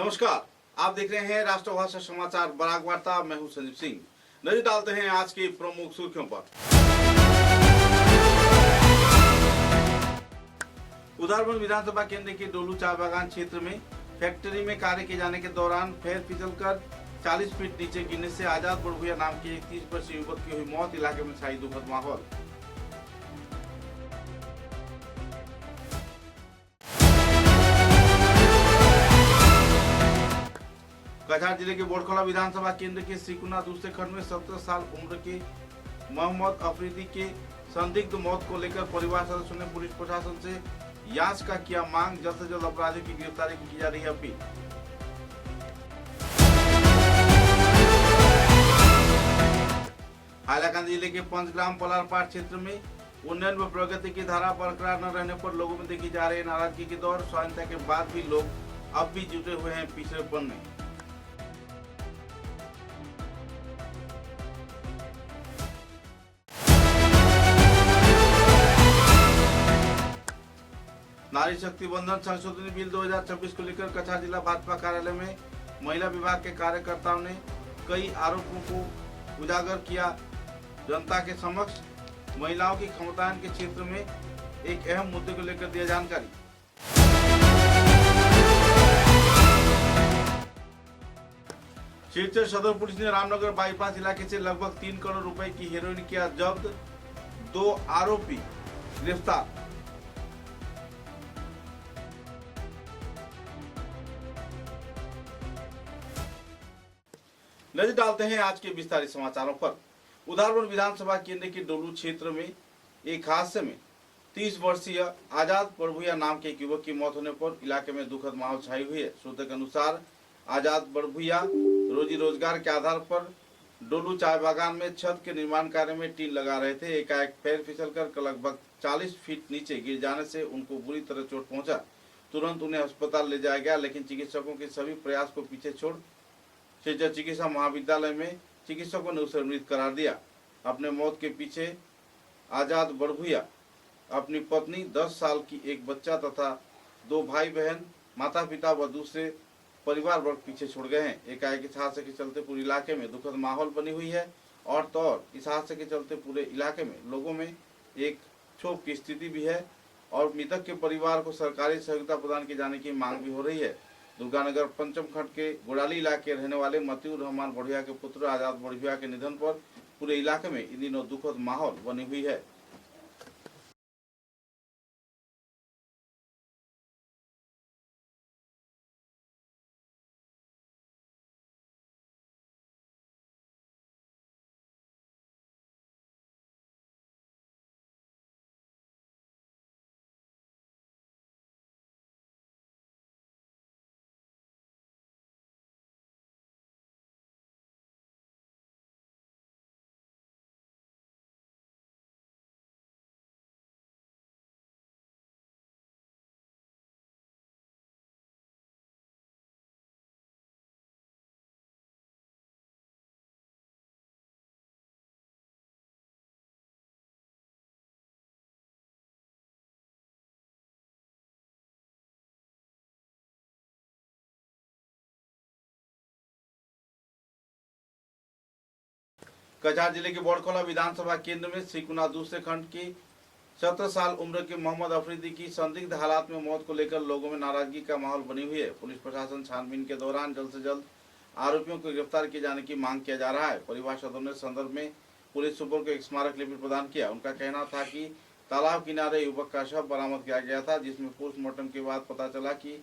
नमस्कार। आप देख रहे हैं राष्ट्रभाषा समाचार बराक वार्ता। मैं हूं संजीव सिंह। नजर डालते हैं आज की प्रमुख सुर्खियों पर। उधारबंद विधानसभा केंद्र के डोलू चाय बागान क्षेत्र में फैक्ट्री में कार्य किए जाने के दौरान पैर फिसल कर 40 फीट नीचे गिरने से आजाद बड़भुइया नाम के एक 30 वर्षीय युवक की हुई मौत। इलाके में छाई दुखद माहौल। कछार जिले के बोरखोला विधानसभा केंद्र के श्रीकुना दूसरे खंड में 17 साल उम्र के मोहम्मद अफरीदी के संदिग्ध मौत को लेकर परिवार सदस्यों ने पुलिस प्रशासन से जांच का किया मांग। जल्द से जल्द अपराधियों की गिरफ्तारी की जा रही है अपील। हाइलाकांदी जिले के पंचग्राम पलारपाट क्षेत्र में उन्नयन व प्रगति की धारा बरकरार न रहने पर लोगों में देखी जा रही नाराजगी के दौर। स्वाधीनता के बाद भी लोग अब भी जुटे हुए हैं पिछड़ेपन में। नारी शक्ति बंधन संशोधनी बिल 2026 को लेकर कछार जिला भाजपा कार्यालय में महिला विभाग के कार्यकर्ताओं ने कई आरोपों को उजागर किया। जनता के समक्ष महिलाओं की क्षमतायन के क्षेत्र में एक अहम मुद्दे को लेकर दिया जानकारी। सिलचर सदर पुलिस ने रामनगर बाईपास इलाके से लगभग 3 करोड़ रुपए की हेरोइन किया जब्त। 2 आरोपी गिरफ्तार। नजर डालते हैं आज के विस्तारित समाचारों पर। उधारबंद विधानसभा केंद्र के डोलू क्षेत्र में एक हादसे में 30 वर्षीय आजाद बड़भुइया नाम के एक युवक की मौत होने पर इलाके में दुखद माहौल छाई हुई है। सूत्रों के अनुसार आजाद बड़भुइया रोजी रोजगार के आधार पर डोलू चाय बागान में छत के निर्माण कार्य में टीन लगा रहे थे। एकाएक पैर फिसलकर लगभग 40 फीट नीचे गिर जाने से उनको बुरी तरह चोट पहुंचा। तुरंत उन्हें अस्पताल ले जाया गया, लेकिन चिकित्सकों के सभी प्रयास को पीछे छोड़ सिलचर चिकित्सा महाविद्यालय में चिकित्सकों ने उसे मृत करार दिया। अपने मौत के पीछे आजाद बड़भुइया अपनी पत्नी, 10 साल की एक बच्चा तथा 2 भाई बहन, माता पिता व दूसरे परिवार वर्ग पीछे छोड़ गए हैं। एकाएक इस हादसे के चलते पूरे इलाके में दुखद माहौल बनी हुई है और तो और इस हादसे के चलते पूरे इलाके में लोगों में एक क्षोभ की स्थिति भी है और मृतक के परिवार को सरकारी सहयोगिता प्रदान किए जाने की मांग भी हो रही है। दुर्गानगर पंचम खंड के गोडाली इलाके रहने वाले मतीउर रहमान बड़भुइया के पुत्र आजाद बड़भुइया के निधन पर पूरे इलाके में इन दिनों दुखद माहौल बनी हुई है। कछार जिले के बोरखोला विधानसभा केंद्र में श्रीकुना दूसरे खंड की 17 साल उम्र के मोहम्मद अफरीदी की संदिग्ध हालात में मौत को लेकर लोगों में नाराजगी का माहौल बनी हुई है। पुलिस प्रशासन छानबीन के दौरान जल्द से जल्द आरोपियों को गिरफ्तार किए जाने की मांग किया जा रहा है। परिवार सदस्यों ने संदर्भ में पुलिस सुपर को एक स्मारक लिपि प्रदान किया। उनका कहना था कि तालाब किनारे युवक का शव बरामद किया गया था, जिसमें पोस्टमार्टम के बाद पता चला कि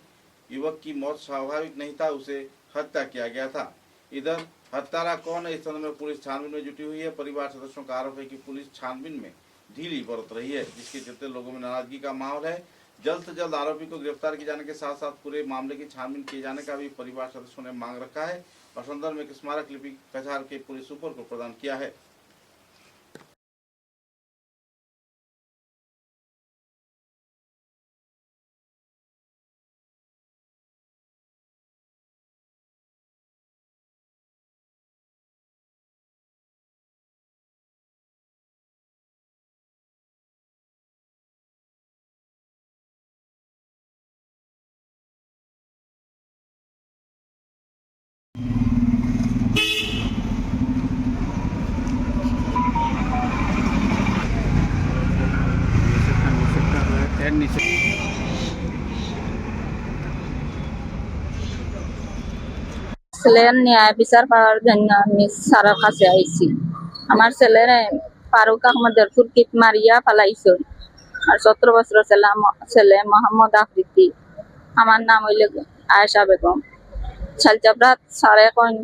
युवक की मौत स्वाभाविक नहीं था, उसे हत्या किया गया था। इधर हत्यारा कौन है, इस संबंध में पुलिस छानबीन में जुटी हुई है। परिवार सदस्यों का आरोप है कि पुलिस छानबीन में ढीली बरत रही है, जिसके चलते लोगों में नाराजगी का माहौल है। जल्द से जल्द आरोपी को गिरफ्तार किए जाने के साथ साथ पूरे मामले की छानबीन किए जाने का भी परिवार सदस्यों ने मांग रखा है और संदर्भ में एक स्मारक लिपि कछार के पुलिस सुपर को प्रदान किया है। এর নিচে ছেলের ন্যায় বিচার পাওয়ার জন্য আমি স্যারের কাছে আইছি। আমার ছেলের ফারুক আহমদের ফুরকিত মারিয়া ফালাইছে। আর 17 বছরের ছেলে মোহাম্মদ আফ্রিদি। আমার নাম হইলে আয়েশা বেগম। শালচাপড়াত স্যারে কন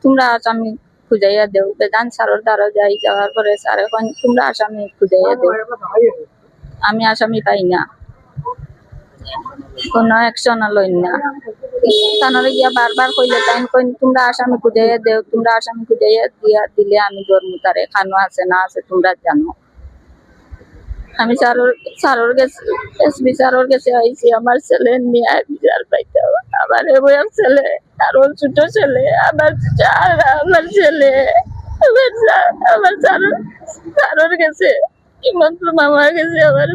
তোমরা আসামি খুঁজাইয়া দেও। বেদান স্যারের দ্বারা যাওয়ার পরে স্যারে কন তোমরা আসামি খুঁজাইয়া দেও। আমি আসামি পাই না, কোনো অ্যাকশন লইন না। থানারে গিয়া বারবার কইলে তাই কইন তোমরা আসামি খুঁজাইয়া দেও, তোমরা আসামি খুঁজাইয়া দিলে আমি ধরমু তারে, খানো আছে না আছে তোমরা জানো। আমি স্যারের কাছে এসপি স্যারের কাছে আইছি আমার ছেলে নিয়ে বিচার পাইতে হবে। আমার বয়স ছেলে, আরো ছোট ছেলে, আমার ছেলে আমার স্যারের কাছে মাত্র মামার কাছে আমার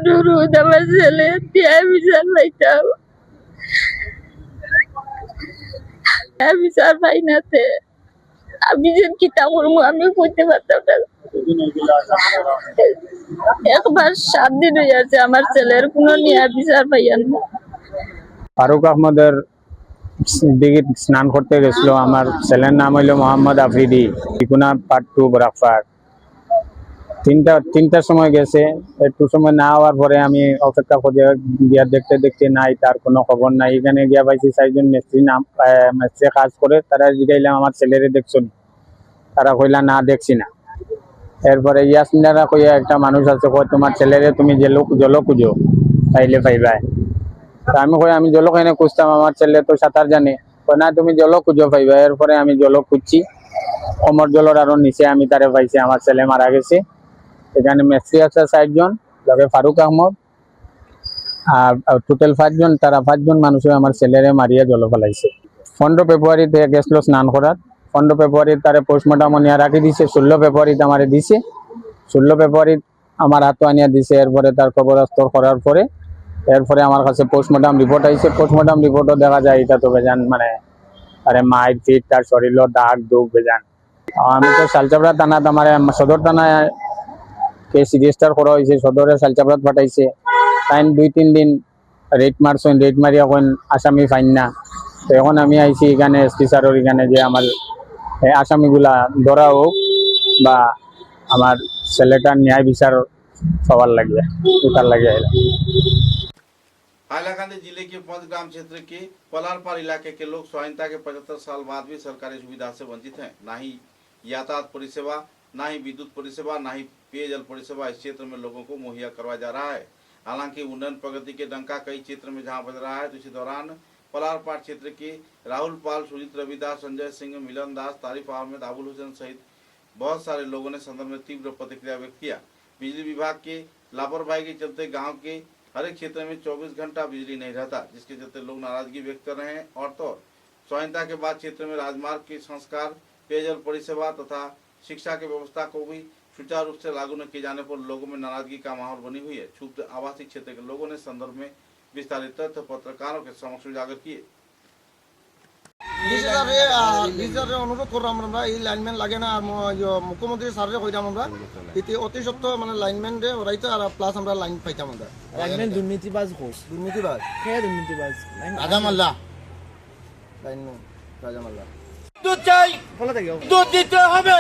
অনুরোধ আমার ছেলে দিয়ে বিচার পাইতে হবে। বিচার পাই নাতে আমি যে কিতা করবো আমি কইতে পারতাম না। একবার 7 দিন হয়ে যাচ্ছে আমার ছেলের কোনো নিয়ে বিচার পাইয়ান না। ফারুক আহমদের দিকে স্নান করতে গেছিল। আমার ছেলের নাম হইল মোহাম্মদ আফ্রিদি, টিকুনা পার্ট 2 বরাকপাড়। তিনটার সময় গেছে। একটু সময় না হওয়ার পরে আমি অপেক্ষা করে গিয়া দেখতে নাই, তার কোনো খবর নাই। এখানে গিয়া পাইছি 4জন মিস্ত্রি কাজ করে। তারা জিগাইলাম আমার ছেলেরে দেখছো নি? তারা কইলা না দেখছি না। এরপরে ইয়াসমিনারা কইয়া একটা মানুষ আছে, কয় তোমার ছেলেরে তুমি জল খুঁজো পাইলে পাইবা। আমি কই আমি জল কেন খুঁজতাম, আমার ছেলে তো সাঁতার জানে। না তুমি জল খুঁজো পাইবা। এরপরে আমি জল খুঁজছি, কোমর জলের আরো নিচে আমি তারে পাইছি। আমার ছেলে মারা গেছে। এখানে মিস্ত্রি আছে 4 জন, লগে ফারুক আহমদ, আর টোটাল 5 জন। তারা 5 জন মানুষ আমার ছেলেরে মারিয়া জল ফেলাইছে। 15 ফেব্রুয়ারিতে গেছিল স্নান করার। 15 ফেব্রুয়ারি তারে পোস্টমর্টম আনিয়া রাখি দিছে। 16 ফেব্রুয়ারিতে আমারে দিছে। 16 ফেব্রুয়ারি আমার হাতও আনিয়া দিছে। এরপরে তার কবরস্থল করার পরে এরপরে আমার কাছে পোস্টমর্টম রিপোর্ট আইছে। পোস্টমর্টম রিপোর্টও দেখা যায় এটা তো বেজান, মানে আরে মায়ের ফিট, তার শরীরের দাগ দুগ বেজান। আমি তো শালচাপড়া থানাত আমার সদর থানায় কেস রেজিস্টার করা হয়েছে, সদরে শালচাপড়াত পাঠাইছে। টাইম 2-3 দিন রেট মারছেন, রেট মারি এখন আসামি ফাইন না। তো এখন আমি আইছি এখানে এসপি স্যারের এখানে যে আমার আসামিগুলা ধরা হোক বা আমার ছেলেটার ন্যায় বিচার পাওয়ার লাগিয়ে এটার লাগিয়ে। हाइलाकांदी जिले के पंचग्राम क्षेत्र के पलारपार इलाके के लोग स्वाधीनता के 75 साल बाद भी सरकारी सुविधा से वंचित हैं। न ही यातायात परिसेवा, न ही विद्युत परिसेवा, न ही पेयजल परिसेवा इस क्षेत्र में लोगों को मुहैया करवाया जा रहा है। हालांकि उन्नयन प्रगति के डंका कई क्षेत्र में जहां बज रहा है, तो इसी दौरान पलारपार क्षेत्र के राहुल पाल, सुजीत रविदास, संजय सिंह, मिलन दास, तारिफ अहमद, आबुल हुसैन सहित बहुत सारे लोगों ने संदर्भ में तीव्र प्रतिक्रिया व्यक्त किया। बिजली विभाग के लापरवाही के चलते गाँव के हर एक क्षेत्र में 24 घंटा बिजली नहीं रहता, जिसके चलते लोग नाराजगी व्यक्त कर रहे हैं। और तो स्वाधीनता के बाद क्षेत्र में राजमार्ग के संस्कार, पेयजल परिसेवा तथा शिक्षा की व्यवस्था को भी सुचारू रूप से लागू न किए जाने पर लोगों में नाराजगी का माहौल बनी हुई है। क्षुब्ध आवासीय क्षेत्र के लोगों ने संदर्भ में विस्तारित तथ्य पत्रकारों के समक्ष उजागर किए। অনুরোধ করলাম আমরা এই লাইনম্যান লাগে না। আর মুখ্যমন্ত্রী স্যারের কইতাম আমরা এতে অতি সত্ত্বর মানে লাইনম্যান রে ওরাইতো আর প্লাস আমরা লাইন পাইতাম। আমরা লাইনম্যান দুর্নীতিবাজ হোক, দুর্নীতিবাজ কে দুর্নীতিবাজ? রাজামাল্লা লাইনম্যান রাজামাল্লা। বিদ্যুৎ চাই, বলে থাকি বিদ্যুৎ দিতে হবে,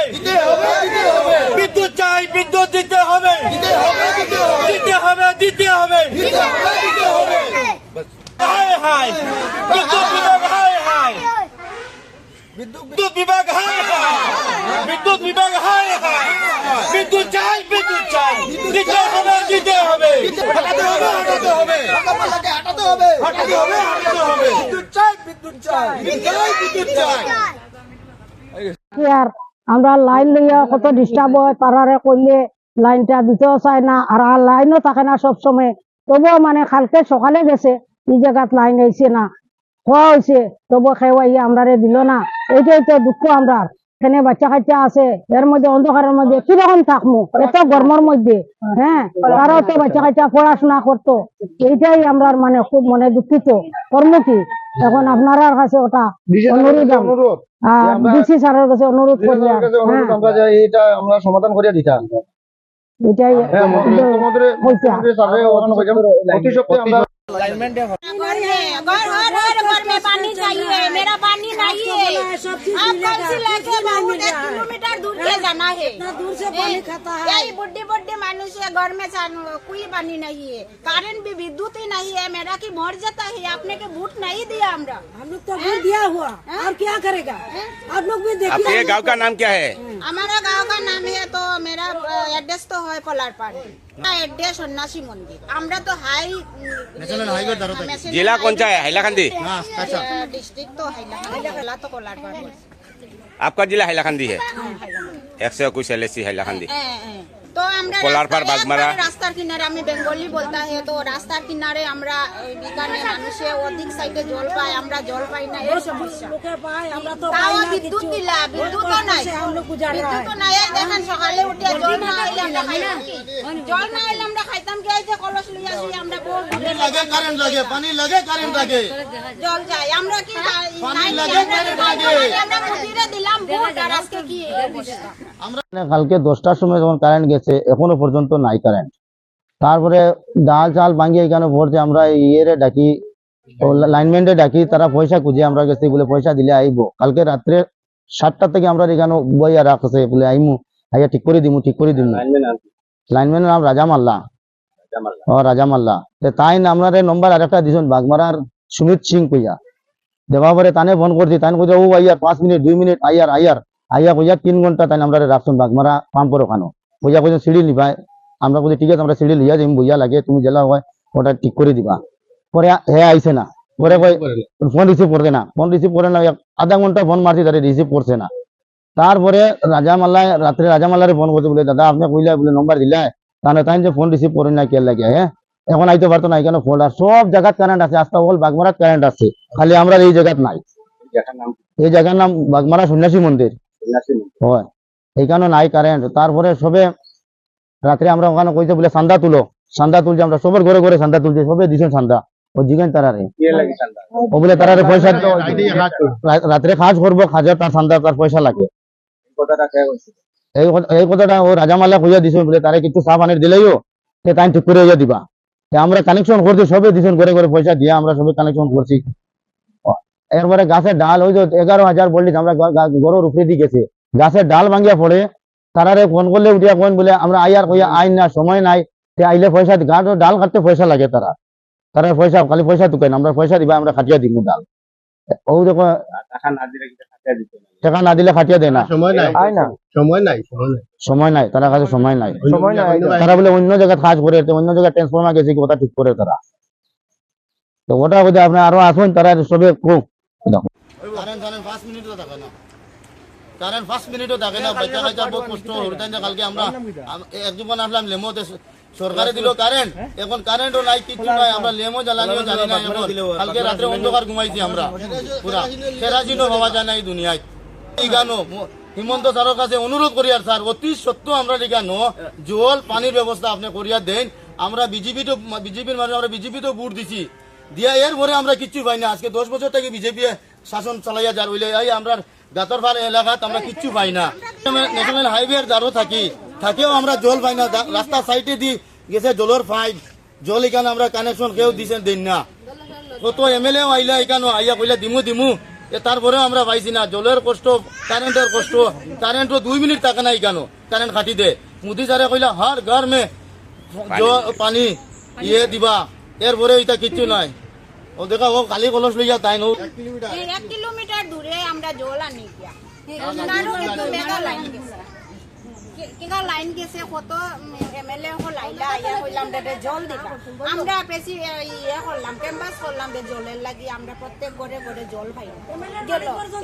বিদ্যুৎ চাই, বিদ্যুৎ দিতে হবে, দিতে হবে। হায় হায় বিদ্যুৎ বিভাগ, হায় হায় বিদ্যুৎ বিভাগ, হায় হায় বিদ্যুৎ বিভাগ, হায় হায় বিদ্যুৎ চাই, বিদ্যুৎ চাই, দিতে হবে, দিতে হবে, হাঁটাতে হবে, হাঁটাতে হবে, হাঁটাতে হবে, হাঁটাতে হবে, হাঁটাতে হবে। বিদ্যুৎ চাই, বিদ্যুৎ চাই, বিদ্যুৎ চাই। আর আমরা লাইন লইয়া কত ডিস্টার্ব হয়, তারারে করলে লাইনটা দিতেও চায় না, আর লাইনও থাকে না সব সময়। তবুও মানে কালকে সকালে গেছে এই জায়গাত লাইন আইছে না, খোয়া হয়েছে, তবুও খেয়ে আমরা দিল না। এইটাই তো দুঃখ। আমরা এখানে বাচ্চা কাচ্চা আছে, এর মধ্যে অন্ধকারের মধ্যে কিরকম থাকবো এত গরমের মধ্যে। হ্যাঁ, তারাও তো বাচ্চা কাচ্চা পড়াশোনা করতো। এইটাই আমরা মানে খুব মনে দুঃখিত। কর্ম কি এখন আপনার কাছে ওটা অনুরোধ, ডিসি স্যারের কাছে অনুরোধ করি, আমরা এটা আমরা সমাধান করিয়া দিতাম। এটাই মুখ্যমন্ত্রী স্যারে ওখানে কইলাম অতি সত্ত্বে আমরা लाइनमैन देखो घर में पानी चाहिए, मेरा पानी नहीं है। आप कल से लेके बहुत 1 किलोमीटर दूर के जाना है। दूर से पानी खाता है। यही बुढ़ी बुढ़ी मनुष्य घर में कोई पानी नहीं है, कारण भी विद्युत ही नहीं है। मेरा की मर जाता है, आपने के वोट नहीं दिया हमरा। हम लोग तो वोट दिया हुआ, और क्या करेगा? आप लोग भी देखिए। आपके गांव का नाम क्या है? हमारा गांव का नाम है तो मेरा एड्रेस तो है कोलारपाड़, एड्रेस सन्यासी मंदिर। हमरा तो हाई नेशनल हाईवे जिला कौन सा है? हैलाकंदी। डिस्ट्रिक्ट तो हैला तो कोलारपाड़। आपका जिला हैलाकंदी है। 121 LSC हैलाकंदी। তো আমরা কোলারপাড়, বাগমারা। রাস্তার কিনারে, আমি বেঙ্গলি বলতে হয়, তো রাস্তার কিনারে আমরা এখানে মানুষে অধিক সাইডে জল পায়, আমরা জল পাই না, এই সমস্যা। তাও বিদ্যুৎ দিলা, বিদ্যুৎও নাই, বিদ্যুৎও নাই। এই দেখেন সকালে উঠে জল না আইলে আমরা খাইতাম কি? জল না আইলে আমরা খাইতাম কি? এই যে কলস লইয়া আসি আমরা বহু লাগে কারেন্ট লাগে, পানি লাগে, কারেন্ট লাগে, জল যায়, আমরা কি পানি লাগে, কারেন্ট লাগে। আমরা কুটিরে দিলাম ভোট, আর আজকে কি এই অবস্থা? কালকে 10টার সময় যখন কারেন্ট গেছে এখনো পর্যন্ত নাই কারেন্ট। তারপরে ডাল চাল ভাঙিয়ে এখানে ভরছে, আমরা ইয়েরে ডাকি, লাইনম্যানরে ডাকি, তারা পয়সা খুঁজে আমরা গেছি, বলে পয়সা দিলে আইব। কালকে রাত্রে 7টা থেকে আমরা এখানে বইয়া রাখছে, বলে আইমু, আইয়া ঠিক করে দিমু, ঠিক করে দিমু। লাইনম্যানের নাম রাজা মাল্লা। রাজা মাল্লা। তাই আমরা নম্বর আরেকটা দিছেন বাগমারার সুমিত সিং কইয়া, দেওয়া পরে তানে ফোন করছি, তাই কইয়া ও আইয়ার 5 মিনিট 2 মিনিট আইয়া কইয়া 3 ঘন্টা তাই আমরা রাখছেন বাগমারা পাম্পর ওখানে। কইয়া কইছেন সিঁড়ি নিবাই, আমরা কইছি ঠিক আছে আমরা সিঁড়ি লিয়া যাইম, বইয়া লাগে তুমি জেলা হয় ওটা ঠিক করে দিবা। পরে হে আইছে না, পরে কই ফোন রিসিভ করতে না, ফোন রিসিভ করে না, আধা ঘন্টা ফোন মারছি, তারে রিসিভ করছে না। তারপরে রাত্রে রাজা মাল্লারে ফোন করতে, বলে দাদা আপনি কইলা বলে নম্বর দিলা, তাহলে তাই যে ফোন রিসিভ করেন না, কে লাগে হ্যাঁ এখন আইতে পারতো না, এখানে ফোন আর সব জায়গাত কারেন্ট আছে, আস্তা বল বাগমারাত কারেন্ট আছে, খালি আমরা এই জায়গাত নাই। এই জায়গার নাম বাগমারা সন্ন্যাসী মন্দির হয়, এইখানে নাই কারেন্ট। তারপরে সবে রাত্রে আমরা ওখানে কইছে বলে চান্দা তুলছে, আমরা সবার ঘরে ঘরে চান্দা তুলছে, সবে দিছেন চান্দা, ও জিগান তারারে, ও বলে তারারে পয়সা রাত্রে কাজ করবো, কাজের তার চান্দা, তার পয়সা লাগে। এই কথাটা ও রাজামাল্লা কইয়া দিছেন, বলে তারে কিছু চা পানির দিলেও তাই ঠিক করে দিবা। আমরা কানেকশন করছি, সবে দিছেন ঘরে ঘরে পয়সা দিয়ে, আমরা সবে কানেকশন করছি। এরপরে গাছের ডাল ওই যে 11,000 বললি, আমরা গরুর উপরে দিয়ে গেছে, গাছের ডাল ভাঙিয়া পড়ে, তারারে ফোন করলে উঠিয়া কোন বলে আমরা আইয়ার কইয়া আইন না, সময় নাই, আইলে পয়সা ডাল কাটতে পয়সা লাগে, তারা পয়সা খালি পয়সা দুকাই না, আমরা পয়সা দিবা, আমরা খাটিয়া দিব ডাল। ও দেখো টাকা না দিলে খাটিয়া দেয় না, সময় নাই, তারা কাছে সময় নাই, তারা বলে অন্য জায়গায় কাজ করে, অন্য জায়গায় ট্রান্সফর্মার গেছে, কথা ঠিক করে তারা। তো ওটা বোধ আপনি আরো আসুন, তারা সবে খুব কারেন্ট 5 মিনিটও থাকে না, কারেন্ট 5 মিনিটও থাকে না, বাচ্চা কাচ্চা বহুত কষ্ট হইতেন। কালকে আমরা একজন আসলাম লেমোতে, সরকারে দিল কারেন্ট, এখন কারেন্টও নাই, কিছু নাই, আমরা লেমো জ্বালানিও জানি না। এখন কালকে রাত্রে অন্ধকার ঘুমাইছি আমরা, পুরা কেরাজিনও পাওয়া যায় না এই দুনিয়ায়। এই গানো হিমন্ত স্যারের কাছে অনুরোধ করি, আর স্যার অতি সত্য আমরা এখানো জল পানির ব্যবস্থা আপনি করিয়া দেন। আমরা বিজেপির মানুষ, আমরা বিজেপি তো ভোট দিছি, দিয়া এর ভরে আমরা কিচ্ছু পাই না। আজকে 10 বছর থেকে বিজেপি শাসন চালাইয়া যার হইলে এই আমরা গাতরফার এলাকাত আমরা কিচ্ছু পাই না। ন্যাশনাল হাইওয়ের দ্বারও থাকেও আমরা জল পাই না। রাস্তার সাইডে দি গেছে জলের পাইপ, জল এখানে আমরা কানেকশন কেউ দিছেন দিন না। কত MLA আইলা এখানে আইয়া কইলা দিমু তারপরেও আমরা পাইছি না। জলের কষ্ট, কারেন্টের কষ্ট, কারেন্টও 2 মিনিট থাকে না এখানে, কারেন্ট কাটি দে। মোদি স্যারে কইলা হর ঘর মে পানি ইয়ে দিবা, এরপরে এটা কিচ্ছু নাই। ও দেখা ও খালি কলস লইয়া তাই নো 1 কিলোমিটার দূরে আমরা জল আনি গিয়া, কিনা লাইন গেছে, কত MLA লাইলা আইয়া কইলাম দে জল দিবা। আমরা বেশি ইয়ে করলাম, ক্যাম্পাস করলাম জলের লাগি, আমরা প্রত্যেক ঘরে ঘরে জল পাই গেল।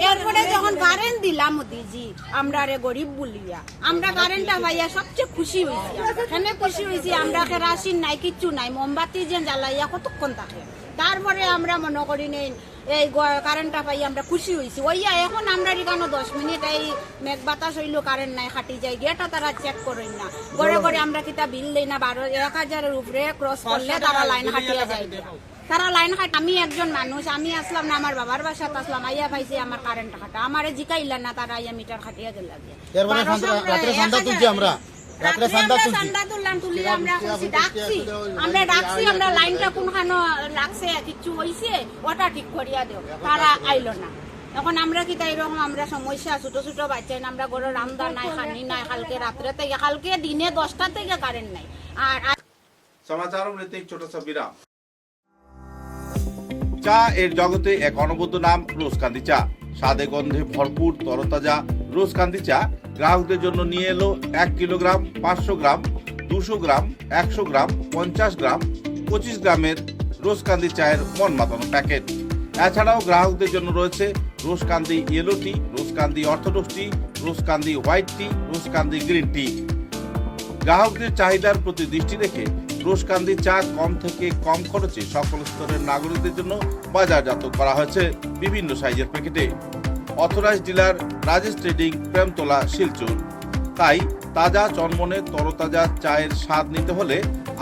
এরপরে যখন কারেন্ট দিলাম মোদিজি, আমরা রে গরিব বলিয়া আমরা কারেন্টটা পাইয়া সবচেয়ে খুশি হয়েছি। এখানে খুশি হয়েছি, আমরা কেরাসিন নাই, কিচ্ছু নাই, মোমবাতি যে জ্বালাইয়া কতক্ষণ থাকে। তারপরে আমরা মনে করি নেই এই কারেন্টটা পাই আমরা খুশি হয়েছি। ওইয়া এখন আমরা এখানে 10 মিনিট এই মেঘ বাতাস হইলো কারেন্ট নাই, খাটি যাই গেটা তারা চেক করেন না। ঘরে ঘরে আমরা কিতা বিল দেই না, 1,000-এর উপরে ক্রস করলে তারা লাইন হাটিয়া যায়। তারা লাইন হাট, আমি একজন মানুষ, আমি আসলাম না, আমার বাবার বাসাত আসলাম, আইয়া পাইছি আমার কারেন্ট খাটা, আমারে জিকাইলা না, তারা আইয়া মিটার খাটিয়া গেল। আমরা রাত্রে রাত্রে চান্দা আমরা তুলছি চান্দা তুললাম, তুলিয়ে আমরা ডাকছি আমরা লাইনটা কোনখানো লাগছে কিছু হইছে ওটা ঠিক করিয়া দেও, তারা আইলো না। এখন আমরা কি তাই এরকম আমরা সমস্যা, ছোট ছোট বাচ্চা আমরা ঘরে রান্দা নাই, খানি নাই, কালকে রাত্রে থেকে কালকে দিনে 10টা থেকে কারেন্ট নাই। আর समाचारों में लेते एक छोटा सा विराम। চা এর জগতে এক অনবদ্য নাম রোজকান্দি চা। স্বাদে গন্ধে ভরপুর তরতাজা রোজকান্দি চা গ্রাহকদের জন্য নিয়ে এলো 1 কিলোগ্রাম, 500 গ্রাম, 200 গ্রাম, 100 গ্রাম, 50 গ্রাম, 25 গ্রামের রোজকান্দি চায়ের মন মাতানো প্যাকেট। এছাড়াও গ্রাহকদের জন্য রয়েছে রোজকান্দি ইয়েলো টি, রোজকান্দি অর্থোডক্স টি, রোজকান্দি হোয়াইট টি, রোজকান্দি গ্রিন টি। গ্রাহকদের চাহিদার প্রতি দৃষ্টি রেখে রোজকান্দি চা কম থেকে কম খরচে সকল স্তরের নাগরিকদের জন্য বাজারজাত করা হয়েছে বিভিন্ন সাইজের প্যাকেটে। Authorised dealer Rajesh trading, Premtala, Silchar. তাই তাজা চনমনে তরতাজা চায়ের স্বাদ নিতে হলে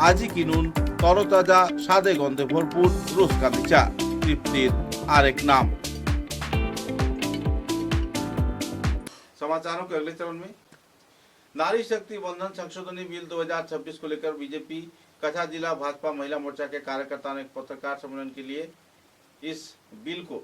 আজই কিনুন তরতাজা স্বাদে গন্ধে ভরপুর রোজকান্দি চা, তৃপ্তির আরেক नाम। समाचारों के अगले चरण में नारी शक्ति बंधन संशोधनी बिल 2026 को लेकर बीजेपी कछा जिला भाजपा महिला मोर्चा के कार्यकर्ताओं ने एक पत्रकार सम्मेलन के लिए इस बिल को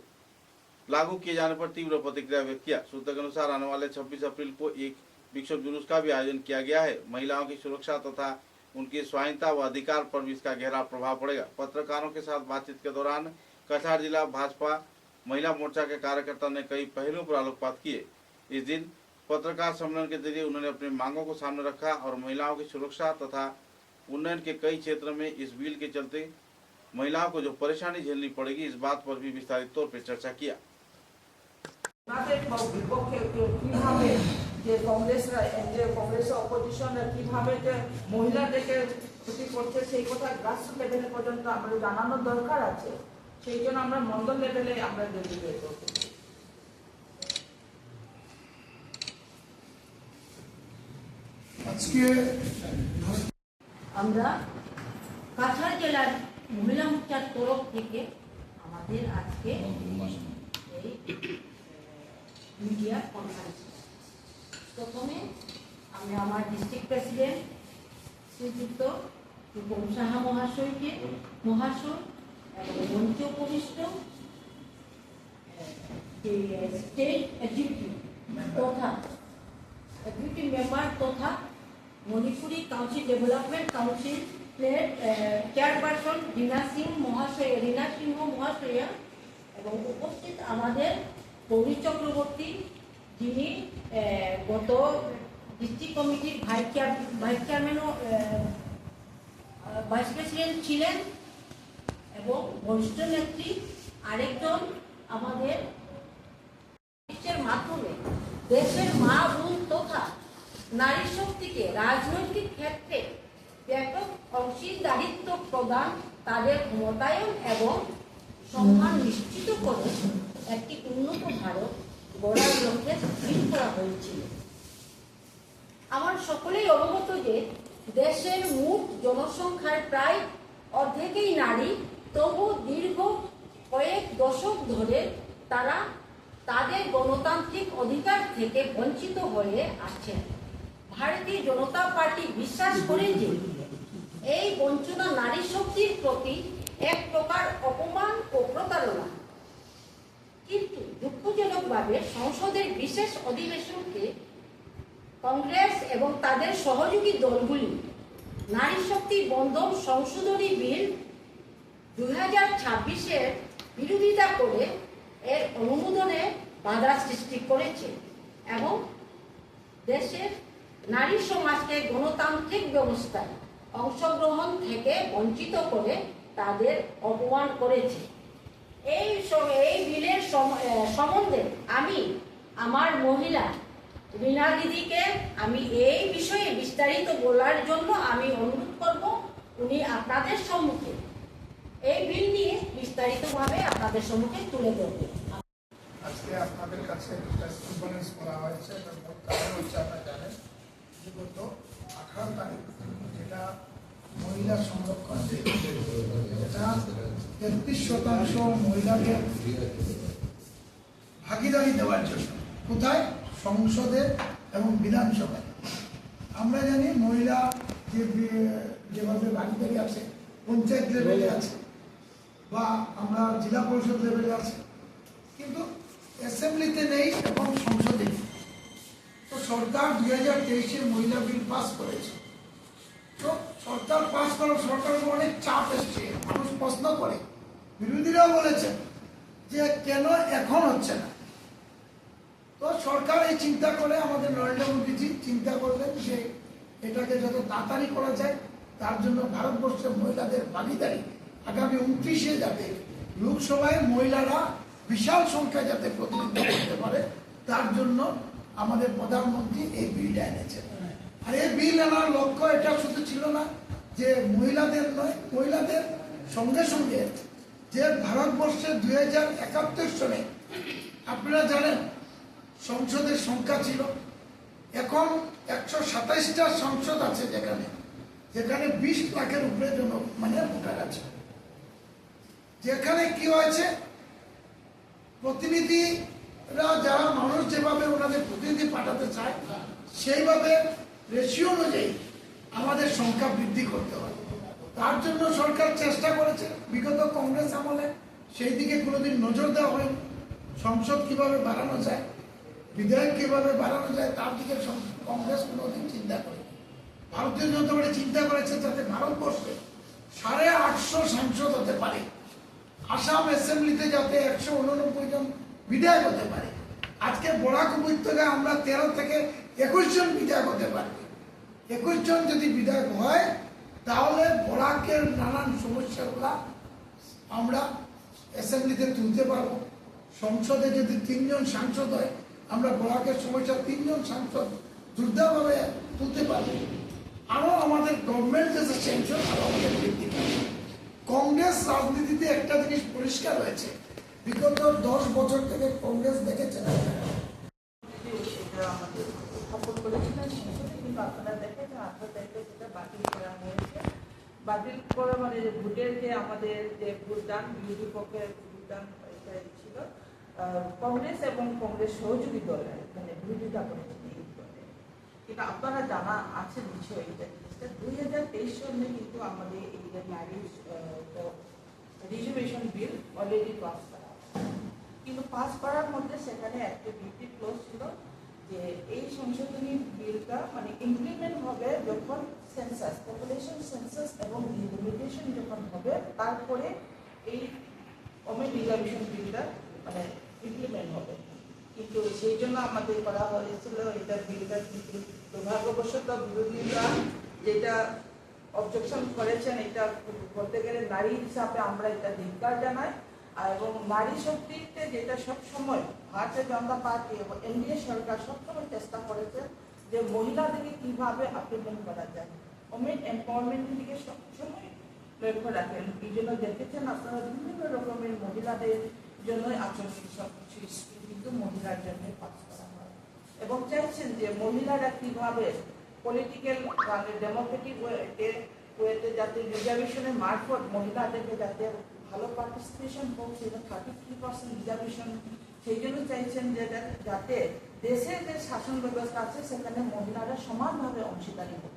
लागू किए जाने पर तीव्र प्रतिक्रिया व्यक्त किया। सूत्र के अनुसार आने वाले 26 अप्रैल को एक विक्षोभ जुलूस का भी आयोजन किया गया है। महिलाओं की सुरक्षा तथा उनकी स्वाधीनता व अधिकार पर भी इसका गहरा प्रभाव पड़ेगा। पत्रकारों के साथ बातचीत के दौरान कछार जिला भाजपा महिला मोर्चा के कार्यकर्ताओं ने कई पहलुओं पर आलोकपात किए। इस दिन पत्रकार सम्मेलन के जरिए उन्होंने अपनी मांगों को सामने रखा और महिलाओं की सुरक्षा तथा उन्नयन के कई क्षेत्र में इस बिल के चलते महिलाओं को जो परेशानी झेलनी पड़ेगी इस बात पर भी विस्तारित तौर पर चर्चा किया। কংগ্রেসের অপোজিশন কিভাবে যে মহিলাদেরকে ক্ষতি করছে সেই কথা গ্রাসরুট লেভেলে পর্যন্ত আমাদের জানানো দরকার আছে। সেই জন্য আমরা মন্ডল লেভেলে আমরা ডেলিভারি করব। আজকে আমরা কাছাড় জেলার মহিলা মোর্চার তরফ থেকে আমাদের আজকে এই মিডিয়া কনফারেন্স, প্রথমে আমি আমার ডিস্ট্রিক্ট প্রেসিডেন্ট শ্রীযুক্ত রূপম সাহা মহাশয় এবং মঞ্চ উপবিষ্ট স্টেট এক্সিকিউটিভ তথা এক্সিকিউটিভ মেম্বার তথা মণিপুরি কাউন্সিল ডেভেলপমেন্ট কাউন্সিলের চেয়ারপারসন রীনা সিংহ মহাশয়া এবং উপস্থিত আমাদের গৌরী চক্রবর্তী, যিনি গত ডিস্ট্রিক্ট কমিটির ভাইস চেয়ারম্যানও ভাইস প্রেসিডেন্ট ছিলেন এবং বরিষ্ঠ নেত্রী আরেকজন আমাদের মাধ্যমে দেশের মা বোন তথা নারী শক্তিকে রাজনৈতিক ক্ষেত্রে ব্যাপক অংশীদারিত্ব প্রদান, তাদের ক্ষমতায়ন এবং সম্মান নিশ্চিত করে একটি উন্নত ভারত গড়ার লক্ষ্যে স্থির করা হয়েছিল। আমার সকলেই অবগত যে দেশের মোট জনসংখ্যার প্রায় অর্ধেকই নারী, তবু দীর্ঘ কয়েক দশক ধরে তারা তাদের গণতান্ত্রিক অধিকার থেকে বঞ্চিত হয়ে আসছেন। ভারতীয় জনতা পার্টি বিশ্বাস করে যে এই বঞ্চনা নারী শক্তির প্রতি এক প্রকার অপমান ও প্রতারণা। কিন্তু দুঃখজনকভাবে সংসদের বিশেষ অধিবেশনকে কংগ্রেস এবং তাদের সহযোগী দলগুলি নারী শক্তি বন্ধন সংশোধনী বিল 2026-এর বিরোধিতা করে এর অনুমোদনে বাধা সৃষ্টি করেছে এবং দেশের নারী সমাজকে গণতান্ত্রিক ব্যবস্থায় অংশগ্রহণ থেকে বঞ্চিত করে তাদের অপমান করেছে। এই বিলের সম্বন্ধে আমি আমার মহিলা রীনা দিদিকে আমি এই বিষয়ে বিস্তারিত বলার জন্য আমি অনুরোধ করব, উনি আপনাদের সম্মুখে এই বিল নিয়ে বিস্তারিতভাবে আপনাদের সম্মুখে তুলে ধরবেন। আজকে আপনাদের কাছে প্রেস কনফারেন্স করা হয়েছে, কারণ হচ্ছে আপনারা জানেন যে গত 18 তারিখ যেটা মহিলা সংরক্ষণ, এটা 33% মহিলাকে ভাগিদারি দেওয়ার জন্য কোথায় সংসদে এবং বিধানসভায় আমরা জানি মহিলা যেভাবে ভাগিদারি আছে পঞ্চায়েত লেভেলে আছে বা আমরা জেলা পরিষদ লেভেলে আছে, কিন্তু অ্যাসেম্বলিতে নেই এবং সংসদে নেই। তো সরকার 2023-এ মহিলা বিল পাস করেছে। তো সরকার পাস করার সরকারের অনেক চাপ এসছে, মানুষ প্রশ্ন করে, বিরোধীরাও বলেছেন যে কেন এখন হচ্ছে না। তো সরকার এই চিন্তা করে, আমাদের নরেন্দ্র মোদীজি চিন্তা করলেন যে এটাকে যত তাড়াতাড়ি করা যায়, তার জন্য ভারতবর্ষের মহিলাদের ভাগিদারি আগামী 29-এ যাতে লোকসভায় মহিলারা বিশাল সংখ্যা যাতে প্রতিনিধিত্ব করতে পারে, তার জন্য আমাদের প্রধানমন্ত্রী এই বিলটা এনেছেন। আর এই বিল আনার লক্ষ্য এটা শুধু ছিল না যে মহিলাদের নয়, মহিলাদের সঙ্গে সঙ্গে যে ভারতবর্ষের 2071 সনে আপনারা জানেন সংসদের সংখ্যা ছিল, এখন 127টা সংসদ আছে, যেখানে 20 লাখের উপরে ভোটার আছে। যেখানে কি হয়েছে, প্রতিনিধিরা যারা মানুষ যেভাবে ওনাদের প্রতিনিধি পাঠাতে চায় সেইভাবে রেশিও অনুযায়ী আমাদের সংখ্যা বৃদ্ধি করতে হবে। তার জন্য সরকার চেষ্টা করেছে। বিগত কংগ্রেস আমলে সেই দিকে কোনোদিন নজর দেওয়া হয়নি। সংসদ কিভাবে বাড়ানো যায়, বিধায়ক কিভাবে বাড়ানো যায়, তার দিকে কংগ্রেস কোনোদিন চিন্তা করে। ভারতীয় জনতা পার্টি চিন্তা করেছে যাতে ভারতবর্ষে 850 সাংসদ হতে পারে, আসাম অ্যাসেম্বলিতে যাতে 189 জন বিধায়ক হতে পারে। আজকে বরাক উপত্যকায় আমরা 13 থেকে 21 জন বিধায়ক হতে পারি। 21 জন যদি বিধায়ক হয়, তাহলে বরাকের নানান সমস্যাগুলা আমরা অ্যাসেম্বলিতে তুলতে পারবো। সংসদে যদি 3 জন সাংসদ হয়, আমরা বরাকের সমস্যা 3 জন সাংসদ দ্রুতভাবে তুলতে পারবো। আরো আমাদের গভর্নমেন্ট যে সেন্সার আরো আমাদের বৃদ্ধি পাবে। কংগ্রেস রাজনীতিতে একটা জিনিস পরিষ্কার হয়েছে, বিগত 10 বছর থেকে কংগ্রেস দেখেছে না, আমাদের সাপোর্ট করেছিলেন সংসদে, কিন্তু আপনারা দেখেছেন 18 তারিখে সেটা বাতিল করা হয়েছে। বাতিল করা মানে ভোটের যে আমাদের যে ভোটদান, বিরোধী পক্ষের ভোটদান ছিল, কংগ্রেস এবং কংগ্রেস সহযোগী দল মানে বিরোধিতা করেছে এই ভোটে। কিন্তু আপনারা জানা আছে নিশ্চয়ই এটা জিনিসটা 2023 সালে কিন্তু আমাদের এই যে ম্যারেজ রিজার্ভেশন বিল অলরেডি পাস করা, কিন্তু পাস করার মধ্যে সেখানে একটা বিউটি ক্লোজ ছিল যে এই সংশোধনী বিলটা মানে ইমপ্লিমেন্ট হবে যখন সেন্সাস, পপুলেশন সেন্সাস এবং ডিলিমিটেশন যখন হবে, তারপরে এই ওমেন রিজার্ভেশন বিলটা মানে ইমপ্লিমেন্ট হবে। কিন্তু সেই জন্য আমাদের করা হয়েছিল এটা বিলটা, কিন্তু দুর্ভাগ্যবশত বিরোধীরা যেটা অবজেকশন করেছেন, এটা বলতে গেলে নারী হিসাবে আমরা এটা ধিক্কার জানাই। এবং নারী শক্তিতে যেটা সবসময় ভারতীয় জনতা পার্টি এবং এনডিএ সরকার সবসময় চেষ্টা করেছে যে মহিলাদেরকে কিভাবে আপলিমেন্ট করা যায়, ওমেন এম্পাওয়ারমেন্টের দিকে সবসময় লক্ষ্য রাখেন। এই জন্য দেখেছেন আপনারা বিভিন্ন রকমের মহিলাদের জন্য আচরণ সবকিছু কিন্তু মহিলার জন্য পাস করা হয় এবং চাইছেন যে মহিলারা কিভাবে পলিটিক্যাল মানে ডেমোক্রেটিক ওয়েতে যাতে রিজার্ভেশনের মারফত মহিলাদেরকে যাতে ভালো পার্টিসিপেশন হোক, সেটা 33% রিজার্ভেশন। সেই জন্য চাইছেন যে যাতে দেশের যে শাসন ব্যবস্থা আছে সেখানে মহিলারা সমানভাবে অংশীদারি হোক।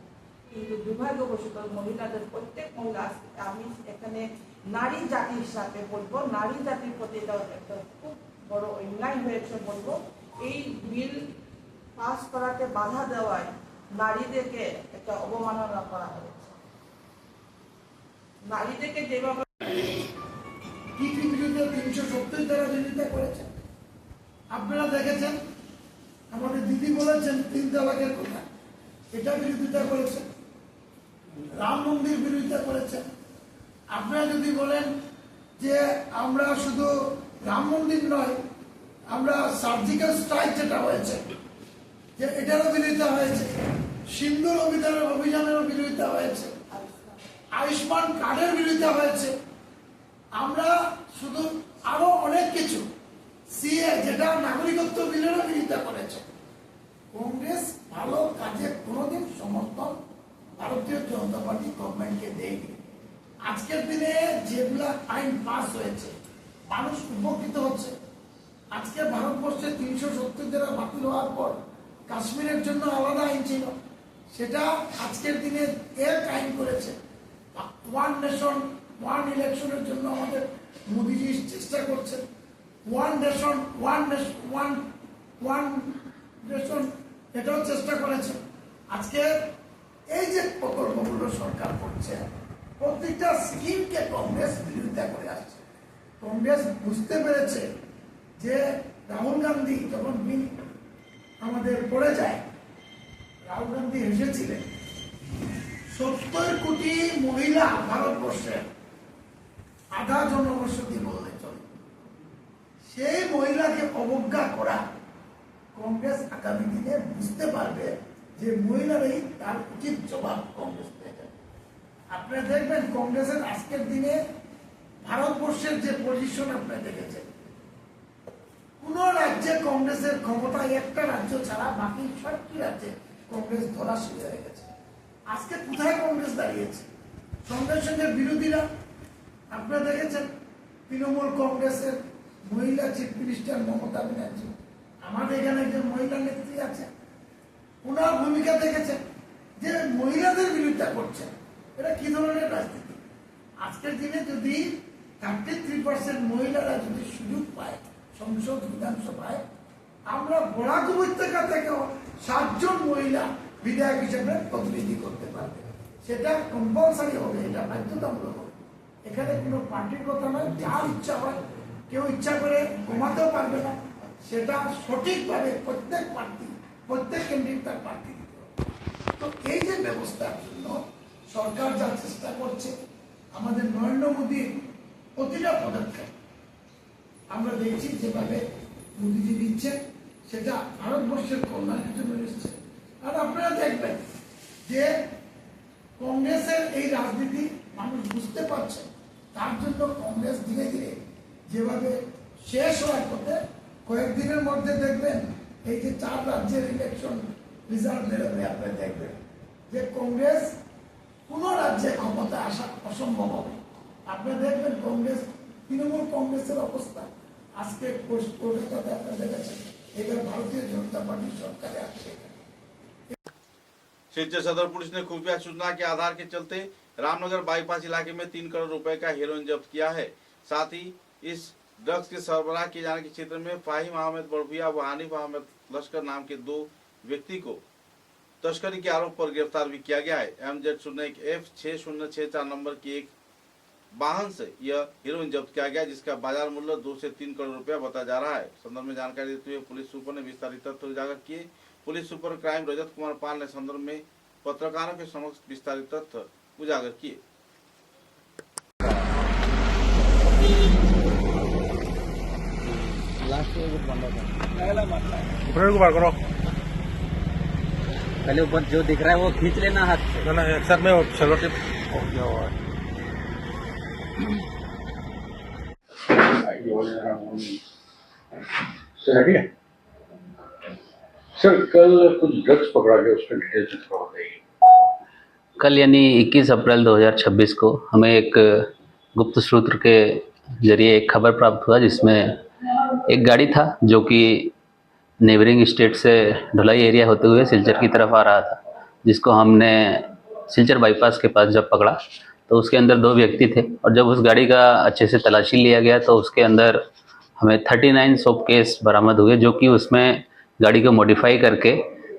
কিন্তু দুর্ভাগ্যবশত মহিলাদের প্রত্যেক মহিলা, আমি এখানে নারী জাতি হিসাবে বলবো, নারী জাতির প্রতি এটা একটা খুব বড় অন্যায় হয়েছে বলবো। এই বিল পাস করাতে বাধা দেওয়ায় নারীদেরকে একটা অবমাননা করা হয়েছে। নারীদেরকে যেভাবে বিরুদ্ধে 370 দ্বারা বিরোধিতা করেছেন। আপনারা দেখেছেন, আমাদের দিদি বলেছেন 3 তালাকের কথা, এটা বিরোধিতা করেছেন। রাম মন্দির বিরোধিতা করেছেন। আপনারা যদি বলেন যে আমরা শুধু রাম মন্দির নয়, আমরা সার্জিক্যাল স্ট্রাইক যেটা হয়েছে, যে এটারও বিরোধিতা হয়েছে। সিন্দুর অভিযানেরও বিরোধিতা হয়েছে। আয়ুষ্মান কার্ডের বিরোধিতা হয়েছে। আমরা শুধু আরো অনেক কিছু, সিএ যেটা নাগরিকত্ব বিলেরও বিরোধিতা করেছে। কংগ্রেস ভালো কাজে কোনোদিন সমর্থন ভারতীয় জনতা পার্টি গভর্নমেন্টকে দেয়নি। আজকের দিনে যেগুলা আইন পাস হয়েছে, মানুষ উপকৃত হচ্ছে। আজকে ভারতবর্ষে 370 দ্বারা বাতিল হওয়ার পর কাশ্মীরের জন্য আলাদা আইন ছিল, সেটা আজকের দিনে এর কায়েম করেছে। ওয়ান নেশন ওয়ান ইলেকশনের জন্য আমাদের মোদিজি চেষ্টা করছেন। ওয়ান নেশন ওয়ান নেশন এটাও চেষ্টা করেছেন। আজকে এই যে প্রকল্পগুলো সরকার করছে, প্রত্যেকটা স্কিমকে কংগ্রেস বিরোধিতা করে আসছে। কংগ্রেস বুঝতে পেরেছে যে রাহুল গান্ধী যখন বিল আমাদের পড়ে যায়, রাহুল গান্ধী এসেছিলেন 70 কোটি মহিলা ভারতবর্ষের আধা জনবসতি বললে চলে, সেই মহিলাকে অবজ্ঞা করা কংগ্রেস আগামী দিনে বুঝতে পারবে যে মহিলারাই তার উচিত জবাব কংগ্রেস পেয়ে যাবে। আপনারা দেখবেন কংগ্রেসের আজকের দিনে ভারতবর্ষের যে পজিশন আপনারা দেখেছেন, কোন রাজ্যে কংগ্রেসের ক্ষমতায় একটা রাজ্য ছাড়া বাকি সবটি রাজ্যে কংগ্রেস ধরাশীল হয়ে গেছে। আজকে কোথায় কংগ্রেস দাঁড়িয়েছে? সঙ্গে সঙ্গে বিরোধীরা আপনারা দেখেছেন, তৃণমূল কংগ্রেসের মহিলা চিফ মিনিস্টার মমতা ব্যানার্জি, আমাদের এখানে একজন মহিলা নেত্রী আছে, ওনার ভূমিকা দেখেছেন যে মহিলাদের বিরোধিতা করছেন। এটা কি ধরনের রাজনীতি? আজকের দিনে যদি 33% মহিলারা যদি সুযোগ পায় সংসদ বিধানসভায়, আমরা বরাক উপত্যকা থেকেও 7 জন মহিলা বিধায়ক হিসেবে প্রতিনিধি করতে পারবে। সেটা কম্পালসারি হবে, এটা বাধ্যতামূলক হবে। এখানে কোনো পার্টির কথা নয়, যার ইচ্ছা হয়, কেউ ইচ্ছা করে কমাতেও পারবে না। সেটা সঠিকভাবে প্রত্যেক প্রার্থী, প্রত্যেক ক্যান্ডিডেট তার প্রার্থী দিতে হবে। তো এই যে ব্যবস্থার জন্য সরকার যা চেষ্টা করছে, আমাদের নরেন্দ্র মোদীর প্রতিটা পদক্ষেপ আমরা দেখছি যেভাবে মোদীজি দিচ্ছে, সেটা ভারতবর্ষের কল্যাণের জন্য এসেছে। আর আপনারা দেখবেন যে কংগ্রেসের এই রাজনীতি মানুষ বুঝতে পারছে, তার জন্য কংগ্রেস ধীরে ধীরে যেভাবে শেষ হওয়ার পথে, কয়েকদিনের মধ্যে দেখবেন এই যে 4 রাজ্যের ইলেকশন রেজাল্ট বেরোবে, আপনারা দেখবেন যে কংগ্রেস কোন রাজ্যে ক্ষমতা আসা অসম্ভব হবে। আপনারা দেখবেন কংগ্রেস, তৃণমূল কংগ্রেসের অবস্থা আজকে কলকাতাতে আপনারা দেখেছেন, এবার ভারতীয় জনতা পার্টির সরকারে আসছে। सिलचर सदर पुलिस ने खुफिया सूचना के आधार के चलते रामनगर बाईपास इलाके में 3 करोड़ रुपए का हेरोइन जब्त किया है। साथ ही इस ड्रग्स के सरबराह किए जाने के क्षेत्र में फाहिम अहमद बड़भुइया व हानिफ अहमद लश्कर नाम के 2 व्यक्ति को तस्करी के आरोप पर गिरफ्तार भी किया गया है। MZ01F6064 नंबर की एक वाहन से यह हेरोइन जब्त किया गया, जिसका बाजार मूल्य 2 से 3 करोड़ रुपया बताया जा रहा है। संदर्भ में जानकारी देते हुए पुलिस सुपर ने विस्तारित तथ्य उजागर किए। Police super crime Rajat Kumar Pal ने संदर्भ में पत्रकारों के समक्ष विस्तारित तथ्य उजागर किए। पहले ऊपर जो दिख रहा है वो खींच लेना हाथ से। ना एक साथ में चलो टिप हो गया हुआ है। सर कल कुछ ड्रग्स पकड़ा गया, उसका डिटेल्स थोड़ा बताइए। कल यानी 21 अप्रैल 2026 को हमें एक गुप्त सूत्र के जरिए एक खबर प्राप्त हुआ, जिसमें एक गाड़ी था जो कि नेबरिंग स्टेट से ढुलाई एरिया होते हुए सिलचर की तरफ आ रहा था, जिसको हमने सिलचर बाईपास के पास जब पकड़ा तो उसके अंदर 2 व्यक्ति थे। और जब उस गाड़ी का अच्छे से तलाशी लिया गया तो उसके अंदर हमें 39 सोप केस बरामद हुए, जो कि उसमें गाड़ी को मॉडिफाई करके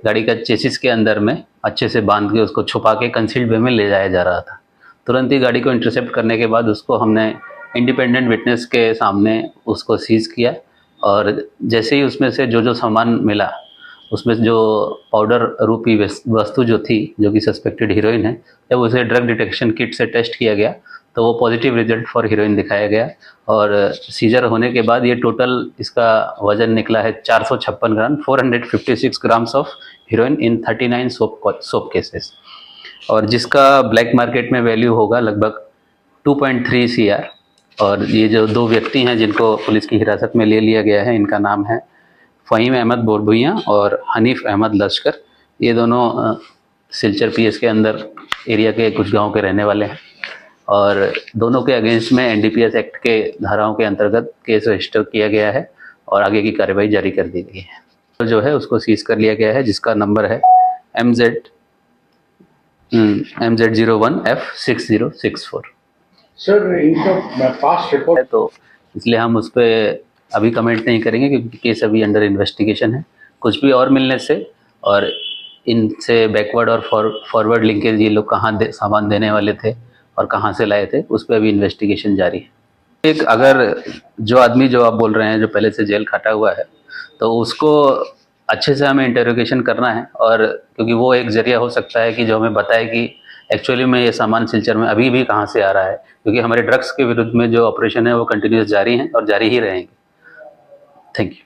गाड़ी का चेसिस के अंदर में अच्छे से बांध के उसको छुपा के कंसील्ड वे में ले जाया जा रहा था। तुरंत ही गाड़ी को इंटरसेप्ट करने के बाद उसको हमने इंडिपेंडेंट विटनेस के सामने उसको सीज किया। और जैसे ही उसमें से जो सामान मिला, उसमें जो पाउडर रूपी वस्तु जो थी, जो कि सस्पेक्टेड हीरोइन है, जब उसे ड्रग डिटेक्शन किट से टेस्ट किया गया तो वो पॉजिटिव रिजल्ट फॉर हीरोइन दिखाया गया। और सीजर होने के बाद ये टोटल इसका वजन निकला है 456 ग्राम, 456 grams of heroine in 39 soap cases, और जिसका ब्लैक मार्केट में वैल्यू होगा लगभग 2.3 CR। और ये जो 2 व्यक्ति हैं जिनको पुलिस की हिरासत में ले लिया गया है, इनका नाम है फ़हीम अहमद बड़भुइया और हनीफ अहमद लश्कर। ये दोनों सिलचर PS के अंदर एरिया के कुछ गांव के रहने वाले हैं, और दोनों के अगेंस्ट में NDPS एक्ट के धाराओं के अंतर्गत केस रजिस्टर किया गया है और आगे की कार्रवाई जारी कर दी गई है। तो जो है उसको सीज कर लिया गया है, जिसका नंबर है MZ MZ01F6064। सर इनका पास्ट रिपोर्ट है तो इसलिए हम उस पर अभी कमेंट नहीं करेंगे क्योंकि केस अभी अंडर इन्वेस्टिगेशन है। कुछ भी और मिलने से और इनसे बैकवर्ड और फॉरवर्ड लिंकेज ये लोग कहाँ सामान देने वाले थे और कहाँ से लाए थे उस पर अभी इन्वेस्टिगेशन जारी है। एक अगर जो आदमी जो आप बोल रहे हैं जो पहले से जेल खाटा हुआ है तो उसको अच्छे से हमें इंटरोगेशन करना है और क्योंकि वो एक जरिया हो सकता है कि जो हमें बताए कि एक्चुअली में ये सामान सिलचर में अभी भी कहाँ से आ रहा है, क्योंकि हमारे ड्रग्स के विरुद्ध में जो ऑपरेशन है वो कंटिन्यूस जारी है और जारी ही रहेंगे। Thank you.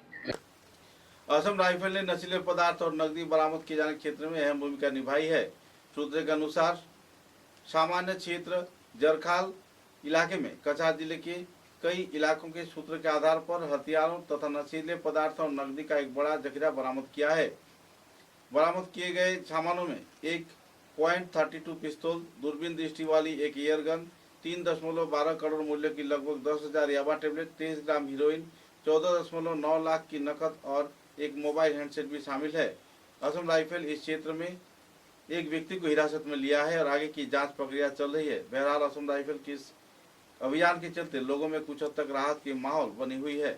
असम राइफल ने नशीले पदार्थ और नकदी बरामद किए जाने के क्षेत्र में अहम भूमिका निभाई है। सूत्रों के अनुसार सामान्य क्षेत्र जरखाल इलाके में कछार जिले के कई इलाकों के सूत्र के आधार पर हथियारों तथा नशीले पदार्थों और नकदी का एक बड़ा जखीरा बरामद किया है। बरामद किए गए सामानों में एक .32 पिस्तौल, दूरबीन दृष्टि वाली एक एयर गन, 3.12 करोड़ मूल्य की लगभग 10,000 याबा टेबलेट, 23 ग्राम हीरोइन, 14.9 लाख की नकद और एक मोबाइल हैंडसेट भी शामिल है। असम राइफल इस क्षेत्र में एक व्यक्ति को हिरासत में लिया है और आगे की जांच प्रक्रिया चल रही है। बहरहाल असम राइफल के इस अभियान के चलते लोगों में कुछ हद तक राहत की माहौल बनी हुई है।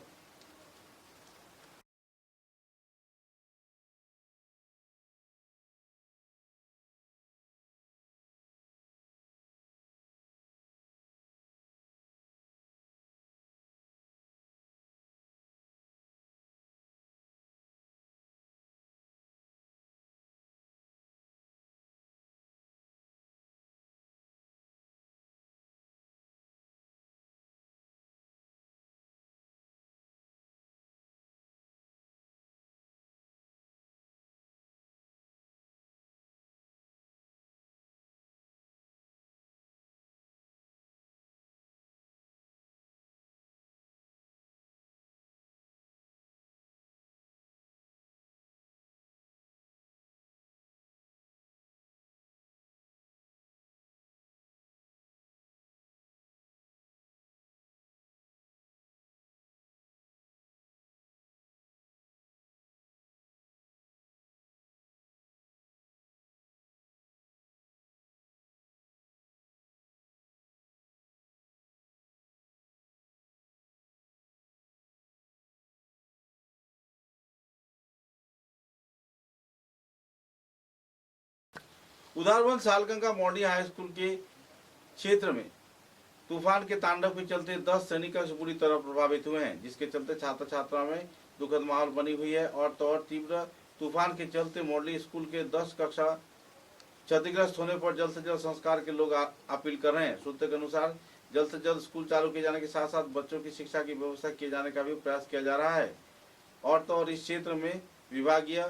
उधारबंद सालगंगा मॉडर्न हाई स्कूल के क्षेत्र में तूफान के तांडव के चलते 10 सैनिक बुरी तरह प्रभावित हुए हैं, जिसके चलते छात्र छात्रा में दुखद माहौल बनी हुई है। और तो और तीव्र तूफान के चलते मॉडल स्कूल के 10 कक्षा क्षतिग्रस्त होने पर जल्द से जल्द संस्कार के लोग अपील कर रहे हैं। सूत्रों के अनुसार जल्द से जल्द स्कूल चालू किए जाने के साथ साथ बच्चों की शिक्षा की व्यवस्था किए जाने का भी प्रयास किया जा रहा है। और तो और इस क्षेत्र में विभागीय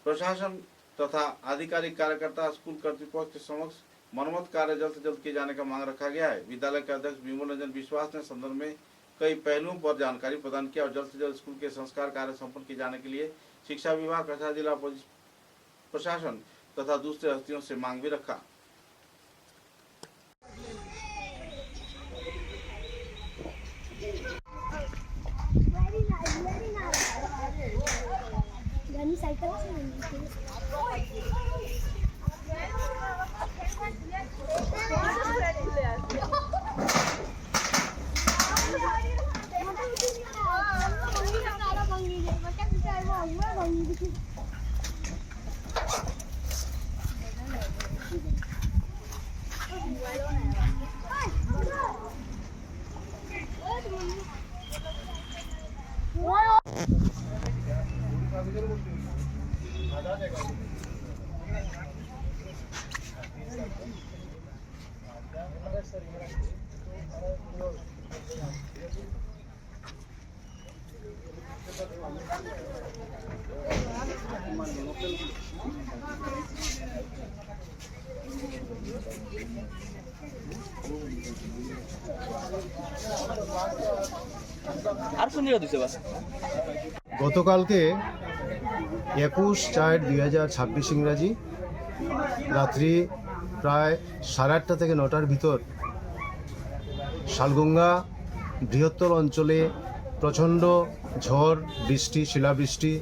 प्रशासन तथा आधिकारिक कार्यकर्ता स्कूल कर्तृपक्ष के समक्ष मरम्मत कार्य जल्द से जल्द किए जाने का मांग रखा गया है। विद्यालय के अध्यक्ष विमल रंजन विश्वास ने संदर्भ में कई पहलुओं पर जानकारी प्रदान किया और जल्द से जल्द स्कूल के संस्कार कार्य संपन्न किए जाने के लिए शिक्षा विभाग, कछार जिला प्रशासन तथा दूसरे हस्तियों से मांग भी रखा। গতকালকে 21/4/2026 ইংরাজি রাত্রি প্রায় 8:30 থেকে 9টার ভিতর শালগঙ্গা বৃহত্তর অঞ্চলে প্রচণ্ড ঝড় বৃষ্টি শিলাবৃষ্টি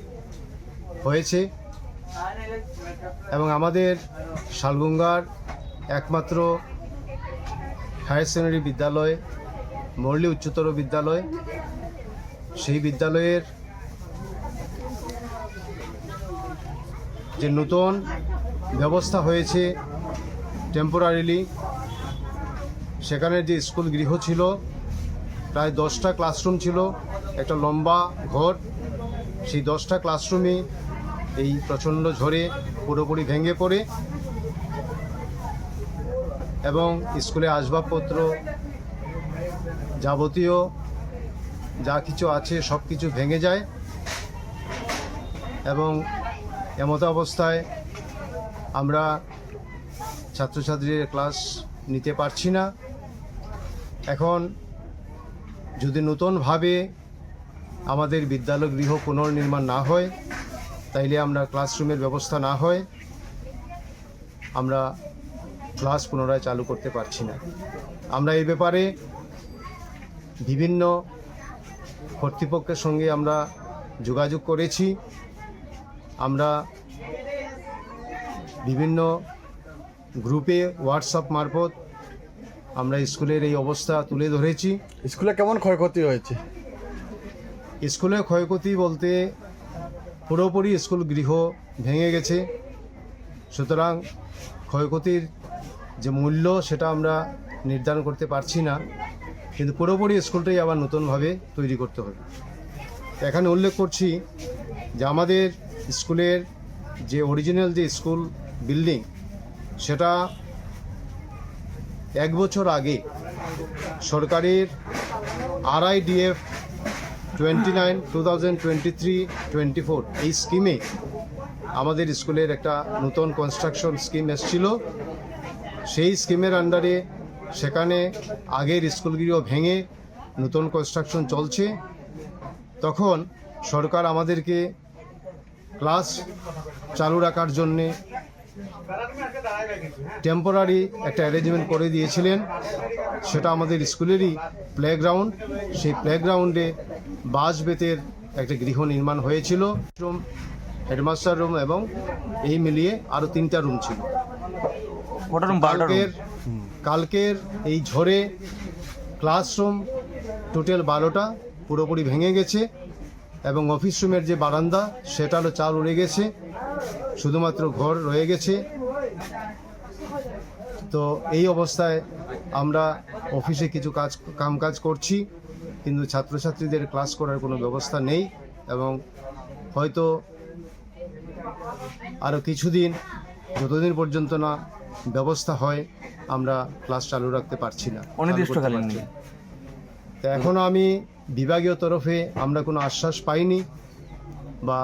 হয়েছে এবং আমাদের শালগঙ্গার একমাত্র হায়ার সেকেন্ডারি বিদ্যালয় মরলি উচ্চতর বিদ্যালয়, সেই বিদ্যালয়ের যে নতুন ব্যবস্থা হয়েছে টেম্পোরারিলি, সেখানে যে স্কুল গৃহ ছিল প্রায় 10টা ক্লাসরুম ছিল, একটা লম্বা ঘর, সেই 10টা ক্লাসরুমে এই প্রচণ্ড ঝড়ে পুরোপুরি ভেঙে পড়ে এবং স্কুলে আসবাবপত্র যাবতীয় যা কিছু আছে সব কিছু ভেঙে যায় এবং এমতো অবস্থায় আমরা ছাত্রছাত্রীদের ক্লাস নিতে পারছি না। এখন যদি নতুনভাবে আমাদের বিদ্যালয় গৃহ পুনর্নির্মাণ না হয়, তাইলে আমরা ক্লাসরুমের ব্যবস্থা না হয়, আমরা ক্লাস পুনরায় চালু করতে পারছি না। আমরা এই ব্যাপারে বিভিন্ন কর্তৃপক্ষের সঙ্গে আমরা যোগাযোগ করেছি, আমরা বিভিন্ন গ্রুপে হোয়াটসঅ্যাপ মারফত আমরা স্কুলের এই অবস্থা তুলে ধরেছি। স্কুলে কেমন ক্ষয়ক্ষতি হয়েছে? স্কুলের ক্ষয়ক্ষতি বলতে পুরোপুরি স্কুল গৃহ ভেঙে গেছে, সুতরাং ক্ষয়ক্ষতির যে মূল্য সেটা আমরা নির্ধারণ করতে পারছি না, কিন্তু পুরোপুরি স্কুলটাই আবার নতুনভাবে তৈরি করতে হবে। এখানে উল্লেখ করছি যে আমাদের স্কুলের যে অরিজিনাল যে স্কুল বিল্ডিং, সেটা 1 বছর আগে সরকারের RIDF 2023-24 এই স্কিমে আমাদের স্কুলের একটা নতুন কনস্ট্রাকশন স্কিম এসেছিল। সেই স্কিমের আন্ডারে সেখানে আগের স্কুলগুলো ভেঙে নতুন কনস্ট্রাকশন চলছে। তখন সরকার আমাদেরকে ক্লাস চালু রাখার জন্যে টেম্পোরারি একটা অ্যারেঞ্জমেন্ট করে দিয়েছিলেন। সেটা আমাদের স্কুলেরই প্লেগ্রাউন্ড, সেই প্লেগ্রাউন্ডে বাঁশ বেতের একটা গৃহ নির্মাণ হয়েছিল। রুম, হেডমাস্টার রুম এবং এই মিলিয়ে আরও 3টা রুম ছিল। কালকের এই ঝড়ে ক্লাসরুম টোটাল 12টা পুরোপুরি ভেঙে গেছে এবং অফিস রুমের যে বারান্দা সেটারও চাল উড়ে গেছে, শুধুমাত্র ঘর রয়ে গেছে। তো এই অবস্থায় আমরা অফিসে কিছু কাজ করছি, কিন্তু ছাত্রছাত্রীদের ক্লাস করার কোনো ব্যবস্থা নেই এবং হয়তো আরও কিছুদিন, যতদিন পর্যন্ত না ব্যবস্থা হয়, আমরা ক্লাস চালু রাখতে পারছি না। তো এখনও আমি বিভাগীয় তরফে আমরা কোনো আশ্বাস পাইনি বা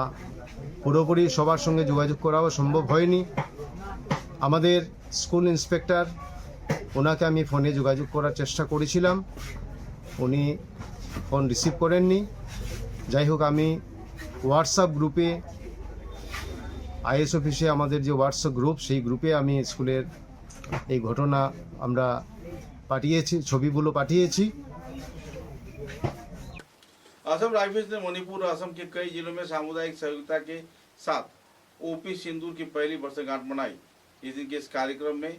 পুরোপুরি সবার সঙ্গে যোগাযোগ করাও সম্ভব হয়নি। আমাদের স্কুল ইন্সপেক্টর, ওনাকে আমি ফোনে যোগাযোগ করার চেষ্টা করেছিলাম, উনি ফোন রিসিভ করেননি। যাই হোক, আমি হোয়াটসঅ্যাপ গ্রুপে, IS অফিসে আমাদের যে হোয়াটসঅ্যাপ গ্রুপ, সেই গ্রুপে আমি স্কুলের এই ঘটনা আমরা পাঠিয়েছি, ছবিগুলো পাঠিয়েছি। असम राइफल्स ने मणिपुर और असम के कई जिलों में सामुदायिक सहयोगिता के साथ OP सिंदूर की पहली वर्षगांठ मनाई। इस दिन के इस कार्यक्रम में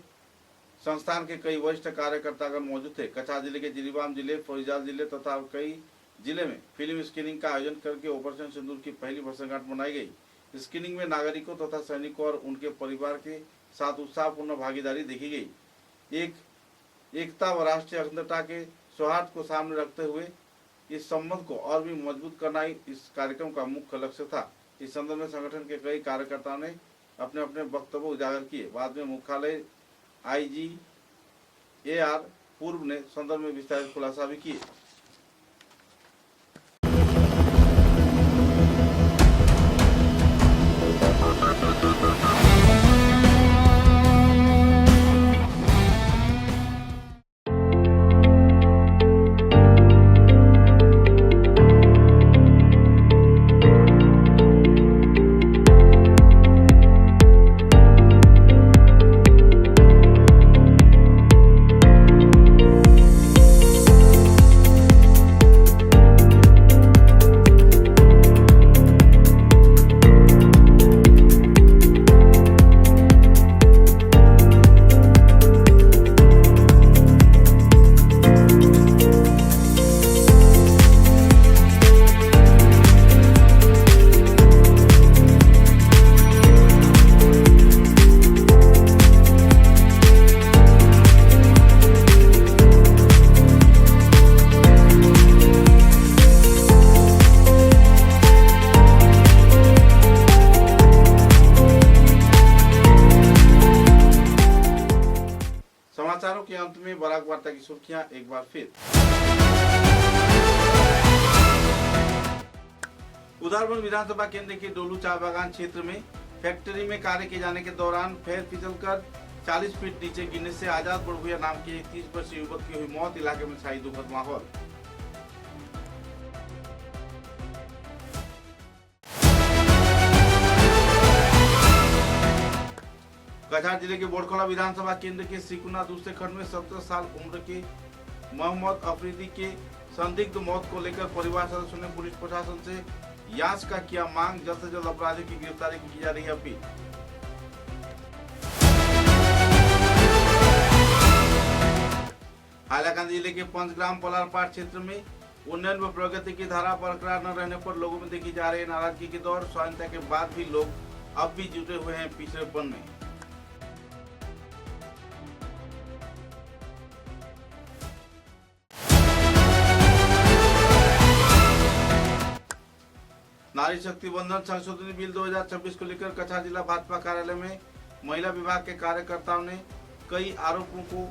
संस्थान के कई वरिष्ठ कार्यकर्तागण मौजूद थे। कछार जिले के जिरीबाम जिले, फरीदाबाद जिले तथा कई जिले में फिल्म स्क्रीनिंग का आयोजन करके ऑपरेशन सिंदूर की पहली वर्षगांठ मनाई गई। स्क्रीनिंग में नागरिकों तथा सैनिकों और उनके परिवार के साथ उत्साहपूर्ण भागीदारी देखी गई। एकता व राष्ट्रीय अखंडता के सौहार्द को सामने रखते हुए इस संबंध को और भी मजबूत करना ही इस कार्यक्रम का मुख्य लक्ष्य था। इस संदर्भ में संगठन के कई कार्यकर्ताओं ने अपने अपने वक्तव्य उजागर किए। बाद में मुख्यालय IGAR पूर्व ने संदर्भ में विस्तारित खुलासा भी किए। सुर्खियां एक बार फिर। उधारबंद विधानसभा केंद्र के डोलू चाय बागान क्षेत्र में फैक्ट्री में कार्य किए जाने के दौरान पैर फिसलकर 40 फीट नीचे गिरने से आजाद बड़भुइया नाम के 30 वर्षीय युवक की हुई मौत। इलाके में छाई दुखद माहौल। कछार जिले के बोड़खला विधानसभा केंद्र के सिकुना दूसरे खंड में 17 साल उम्र के मोहम्मद अफरीदी के संदिग्ध मौत को लेकर परिवार सदस्यों ने पुलिस प्रशासन से जांच का किया मांग। जल्द से जल्द अपराधियों की गिरफ्तारी की जा रही है अपील। हाइलाकांदी जिले के पंचग्राम पलारपाट क्षेत्र में उन्नयन व प्रगति की धारा बरकरार न रहने पर लोगों में देखी जा रही नाराजगी के दौर। स्वाधीनता के बाद भी लोग अब भी जुटे हुए हैं पिछड़ेपन में। नारी शक्ति बंधन संशोधनी बिल 2026 को लेकर कछार जिला भाजपा कार्यालय में महिला विभाग के कार्यकर्ताओं ने कई आरोपों को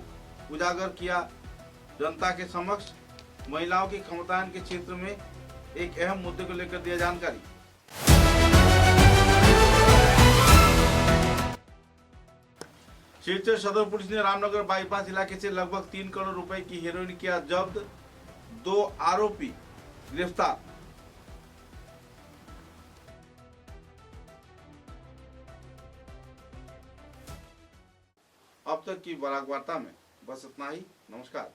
उजागर किया। जनता के समक्ष महिलाओं की क्षमतायन के क्षेत्र में एक अहम मुद्दे को लेकर दिया जानकारी। सिलचर सदर पुलिस ने रामनगर बाईपास इलाके से लगभग 3 करोड़ रुपए की हेरोइन किया जब्त। 2 आरोपी गिरफ्तार। अब तक की बराक वार्ता में बस इतना ही। नमस्कार।